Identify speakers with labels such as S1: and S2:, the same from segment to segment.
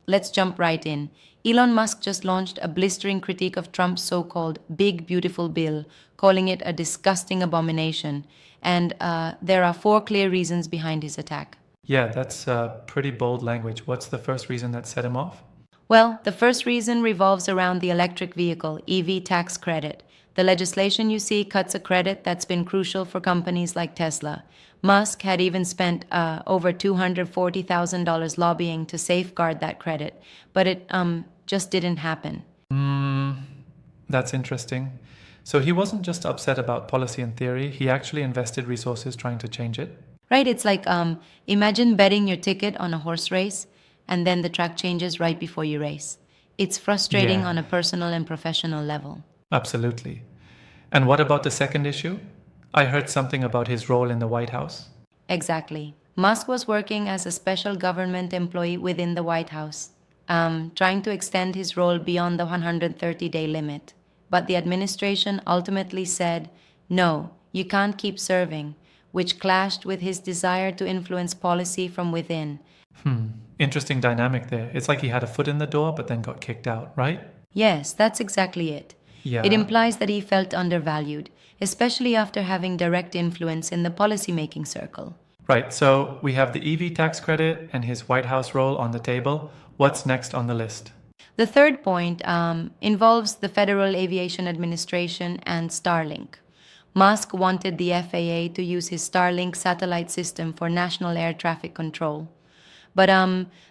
S1: Let's jump right in. Elon Musk just launched a blistering critique of Trump's so called Big Beautiful Bill, calling it a disgusting abomination. And there are four clear reasons behind his attack.
S2: Yeah, that's pretty bold language. What's the first reason that set him off?
S1: Well, the first reason revolves around the electric vehicle EV tax credit. The legislation you see cuts a credit that's been crucial for companies like Tesla. Musk had even spent over $240,000 lobbying to safeguard that credit, but it just didn't happen.
S2: That's interesting. So he wasn't just upset about policy in theory, he actually invested resources trying to change it.
S1: Right? It's like imagine betting your ticket on a horse race and then the track changes right before you race. It's frustrating
S2: Yeah,
S1: on a personal and professional level.
S2: absolutely. And what about the second issue? I heard something about his role in the White House.
S1: Exactly. Musk was working as a special government employee within the White House, trying to extend his role beyond the 130-day limit. But the administration ultimately said, no, you can't keep serving, which clashed with his desire to influence policy from within.
S2: Interesting dynamic there. It's like he had a foot in the door but then got kicked out, right?
S1: Yes, that's exactly it. It
S2: Yeah.
S1: implies that he felt undervalued, especially after having direct influence in the policymaking circle.
S2: Right, so we have the EV tax credit and his White House role on the table. What's next on the list?
S1: The third point involves the Federal Aviation Administration and Starlink. Musk wanted the FAA to use his Starlink satellite system for national air traffic control. But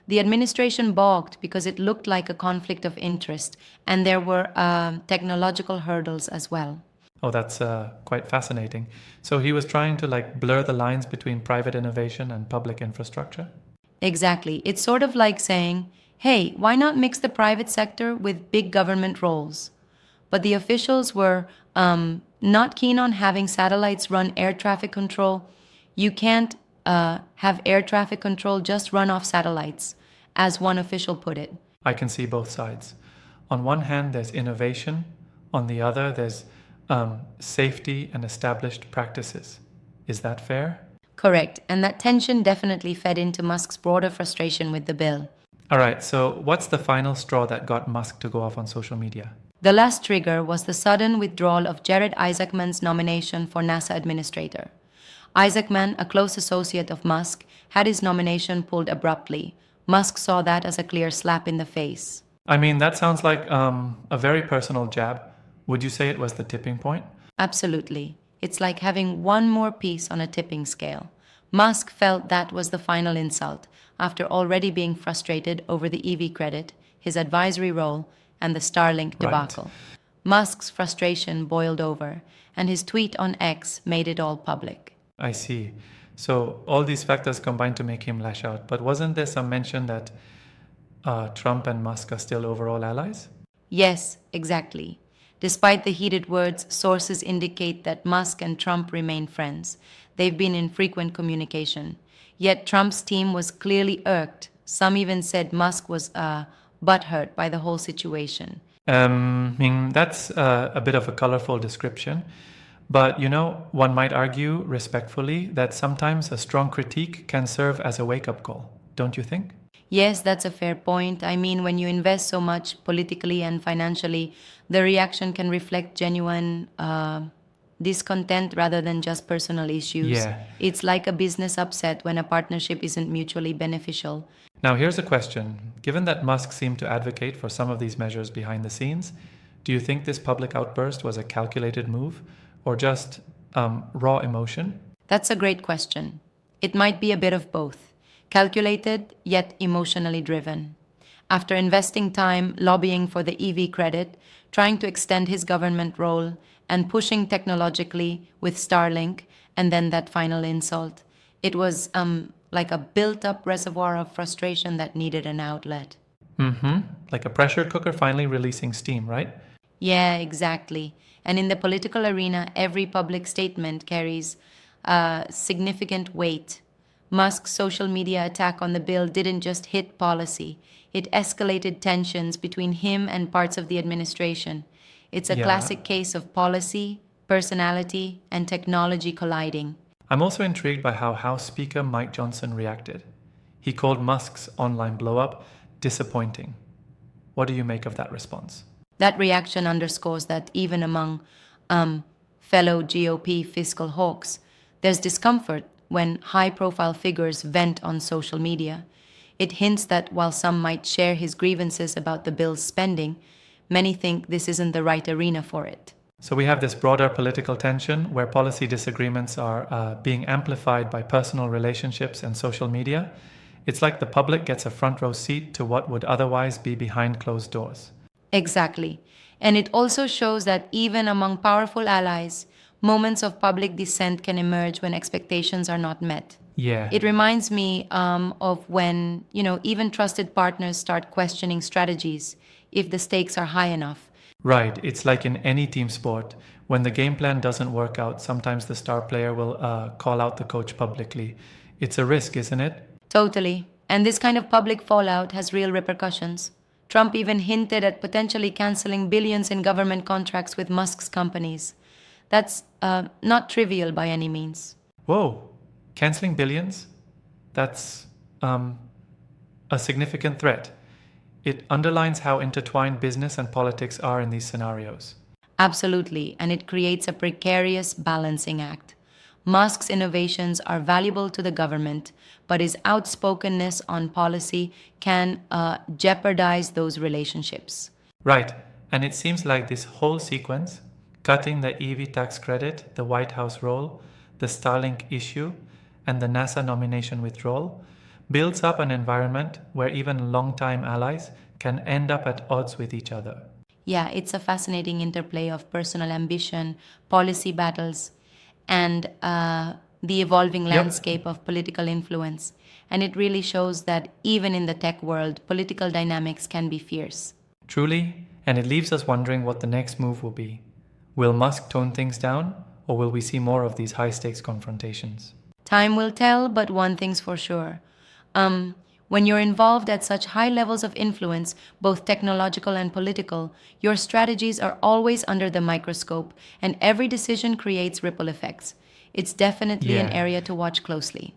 S1: the administration balked because it looked like a conflict of interest, and there were technological hurdles as well.
S2: Oh, that's quite fascinating. So he was trying to like blur the lines between private innovation and public infrastructure?
S1: Exactly. It's sort of like saying, hey, why not mix the private sector with big government roles? But the officials were not keen on having satellites run air traffic control. You can't have air traffic control just run off satellites, as one official put it.
S2: I can see both sides. On one hand, there's innovation. On the other, there's safety and established practices. Is that fair?
S1: Correct, and that tension definitely fed into Musk's broader frustration with the bill.
S2: All right, so what's the final straw that got Musk to go off on social media?
S1: The last trigger was the sudden withdrawal of Jared Isaacman's nomination for NASA administrator. Isaacman, a close associate of Musk, had his nomination pulled abruptly. Musk saw that as a clear slap in the face.
S2: I mean, that sounds like a very personal jab. Would you say it was the tipping point?
S1: Absolutely. It's like having one more piece on a tipping scale. Musk felt that was the final insult, after already being frustrated over the EV credit, his advisory role, and the Starlink debacle. Musk's frustration boiled over, and his tweet on X made it all public.
S2: I see. So all these factors combined to make him lash out. But wasn't there some mention that Trump and Musk are still overall allies?
S1: Yes, exactly. Despite the heated words, sources indicate that Musk and Trump remain friends. They've been in frequent communication. Yet Trump's team was clearly irked. Some even said Musk was butthurt by the whole situation.
S2: I mean, that's a bit of a colorful description. But, you know, one might argue respectfully that sometimes a strong critique can serve as a wake-up call, don't you think?
S1: Yes, that's a fair point. I mean, when you invest so much politically and financially, the reaction can reflect genuine discontent rather than just personal issues.
S2: Yeah.
S1: It's like a business upset when a partnership isn't mutually beneficial.
S2: Now, here's a question. Given that Musk seemed to advocate for some of these measures behind the scenes, do you think this public outburst was a calculated move or just raw emotion?
S1: That's a great question. It might be a bit of both, calculated yet emotionally driven. After investing time lobbying for the EV credit, trying to extend his government role, and pushing technologically with Starlink, and then that final insult, it was like a built-up reservoir of frustration that needed an outlet.
S2: Mm-hmm. Like a pressure cooker finally releasing steam, right?
S1: Yeah, exactly. And in the political arena, every public statement carries significant weight. Musk's social media attack on the bill didn't just hit policy, it escalated tensions between him and parts of the administration. It's a
S2: Yeah.
S1: classic case of policy, personality, and technology colliding.
S2: I'm also intrigued by how House Speaker Mike Johnson reacted. He called Musk's online blowup disappointing. What do you make of that response?
S1: That reaction underscores that even among fellow GOP fiscal hawks, there's discomfort when high profile figures vent on social media. It hints that while some might share his grievances about the bill's spending, many think this isn't the right arena for it.
S2: So we have this broader political tension where policy disagreements are being amplified by personal relationships and social media. It's like the public gets a front row seat to what would otherwise be behind closed doors.
S1: Exactly. And it also shows that even among powerful allies, moments of public dissent can emerge when expectations are not met.
S2: Yeah.
S1: It reminds me of when, even trusted partners start questioning strategies if the stakes are high enough.
S2: Right. It's like in any team sport. When the game plan doesn't work out, sometimes the star player will call out the coach publicly. It's a risk, isn't it?
S1: Totally. And this kind of public fallout has real repercussions. Trump even hinted at potentially canceling billions in government contracts with Musk's companies. That's not trivial by any means.
S2: Whoa. Canceling billions? That's a significant threat. It underlines how intertwined business and politics are in these scenarios.
S1: Absolutely, and it creates a precarious balancing act. Musk's innovations are valuable to the government, but his outspokenness on policy can jeopardize those relationships.
S2: Right, and it seems like this whole sequence, cutting the EV tax credit, the White House role, the Starlink issue, and the NASA nomination withdrawal, builds up an environment where even longtime allies can end up at odds with each other.
S1: Yeah, it's a fascinating interplay of personal ambition, policy battles, and the evolving landscape of political influence. And it really shows that even in the tech world, political dynamics can be fierce.
S2: Truly, and it leaves us wondering what the next move will be. Will Musk tone things down, or will we see more of these high-stakes confrontations?
S1: Time will tell, but one thing's for sure. When you're involved at such high levels of influence, both technological and political, your strategies are always under the microscope, and every decision creates ripple effects. It's definitely an area to watch closely.